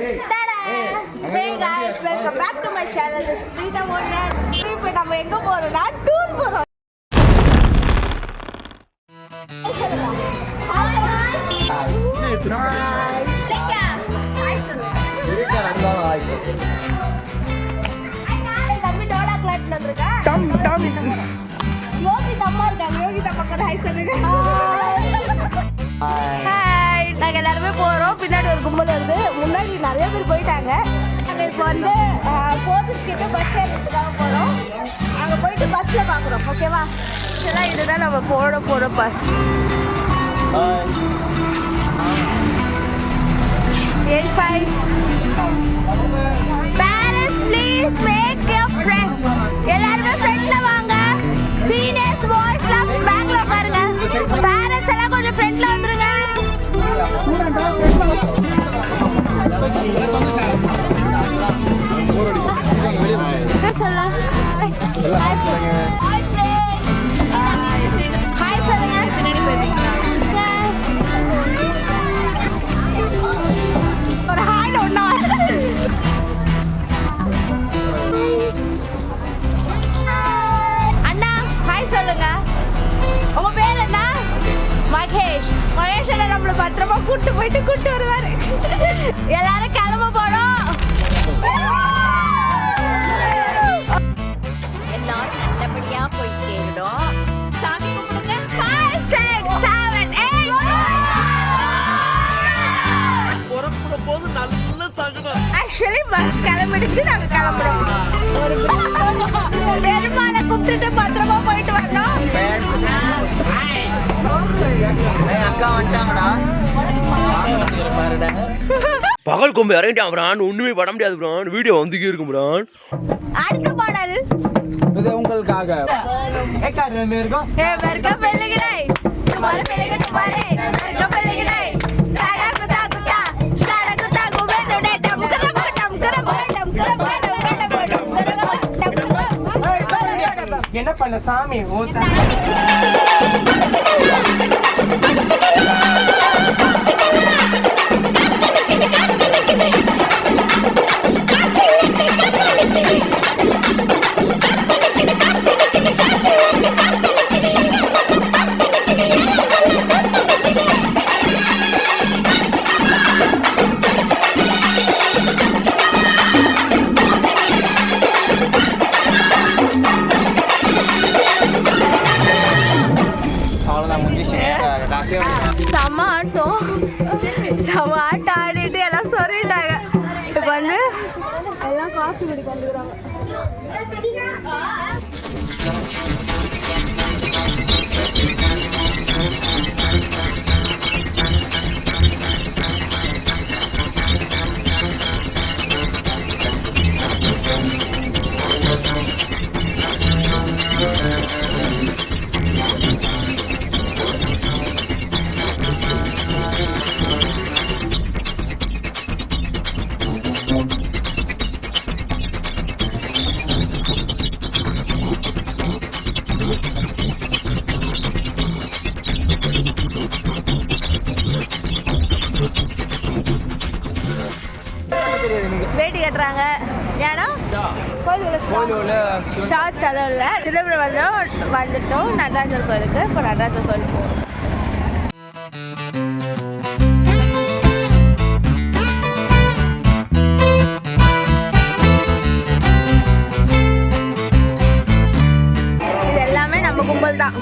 Hey guys, welcome back to my channel. This is Preeta Mohan. இப்போ நம்ம எங்க போறோம்னா டூர் போறோம். நாங்க எல்லாருமே போறோம். பின்னாடி ஒரு கும்பல் வருது. முன்னாடி நிறைய பேர் போயிட்டாங்க. நாங்க இப்போ வந்து போர்ட்ஸ் கிட்ட பஸ் ஏறதுக்காக போறோம். அங்க போயிட்டு பஸ்ல பாக்குறோம். ஓகேவா? சரி, இதுதான் நம்ம போற bus. 85. Parents, please make your friend. எல்லாரும் ஃப்ரெண்ட்ல வாங்க. சீனியர்ஸ் வாய்ஸ்லாம் பேக்ல பாருங்க. பேரண்ட்ஸ் எல்லாம் கொஞ்சம் ஃப்ரெண்ட்ல வந்துருங்க. சொல்லலாம். ஹாய் சொல்லுங்க. பின்னாடி போயிருக்கீங்களா? ஒரு ஹாய் ஒண்ணா. அண்ணா ஹாய் சொல்லுங்க. உங்க பேர் என்ன? மகேஷ். மகேஷ் என்ன நம்மள பத்திரமா கூட்டு வருவாரு. எல்லாரும் கிளம்ப போறோம். எல்லாரும் நல்லபடியா போய் சேரணும். சாமி கும்பிடுங்க. 5 6 7 8 புறப்பட போது நல்ல சகனம். Actually bus கிளம்பிடுச்சு. நாங்க கிளம்புறோம். ஒரு பெருமாளை கூப்பிட்டுட்டு பத்திரமா போயிட்டு வரணும். பகல் கொம்பு இறங்கிட்டான் பிரான். ஒண்ணுமே பட முடியாது பிரான். வீடியோ வந்துக்கே இருக்கும் பிரான். அடுத்த பாடல் இது உங்களுக்காக. வெர்க பெல்லுகிடை तुम्हारे पेलेगे तुम्हारे வெர்க பெல்லுகிடை சாடா குதா குதா சாடா குதா குபேடே டம்கர என்ன பண்ண சாமி ஓதா. செம ஆட்டம் ஆடிட்டு எல்லாம் சொல்லிட்டாங்க. இப்போ வந்து எல்லாம் காஃபி குடிக்க வந்துக்கிறாங்க. வேட்டி கட்டுறாங்க. ஏன்னா கோயிலுக்குள்ள ஷார்ட்ஸ் அளவு இல்லை. சிதம்பரம் வந்துட்டோம் நடராஜர் கோயிலுக்கு. இப்போ நடராஜர் கோயிலுக்கு போகிறோம். இது எல்லாமே நம்ம கும்பல் தான்.